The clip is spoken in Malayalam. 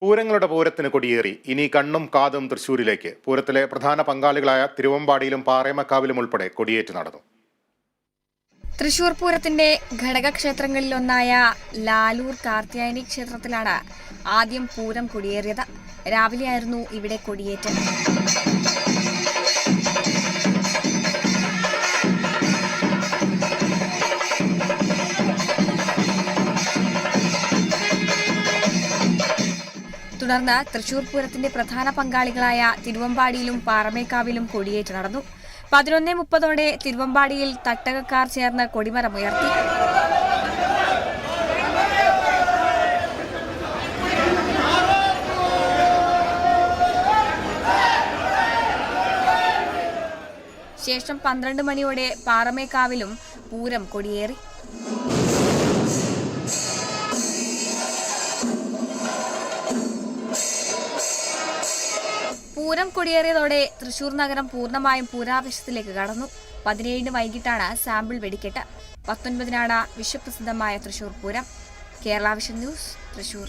പൂരങ്ങളുടെ പൂരത്തിന് കൊടിയേറി ഇനി കണ്ണും കാതും തൃശ്ശൂരിലേക്ക്. പൂരത്തിലെ പ്രധാന പങ്കാളികളായ തിരുവമ്പാടിയിലും പാറേമക്കാവിലും ഉൾപ്പെടെ കൊടിയേറ്റ് നടന്നു. തൃശൂർ പൂരത്തിന്റെ ഘടകക്ഷേത്രങ്ങളിലൊന്നായ ലാലൂർ കാർത്യായനി ക്ഷേത്രത്തിലാണ് ആദ്യം പൂരം കൊടിയേറിയത്. രാവിലെയായിരുന്നു ഇവിടെ കൊടിയേറ്റ്. തുടർന്ന് തൃശൂർ പൂരത്തിന്റെ പ്രധാന പങ്കാളികളായ തിരുവമ്പാടിയിലും പാറമേക്കാവിലും കൊടിയേറ്റ് നടന്നു. 11:30 തിരുവമ്പാടിയിൽ തട്ടകക്കാർ ചേർന്ന് കൊടിമരമുയർത്തി. ശേഷം 12 മണിയോടെ പാറമേക്കാവിലും പൂരം കൊടിയേറി. പൂരം കൊടിയേറിയതോടെ തൃശൂർ നഗരം പൂർണ്ണമായും പൂരാവേശത്തിലേക്ക് കടന്നു. 17 വൈകിട്ടാണ് സാമ്പിൾ വെടിക്കെട്ട്. 19 വിശ്വപ്രസിദ്ധമായ തൃശൂർ പൂരം. Kerala vision news, Thrissur.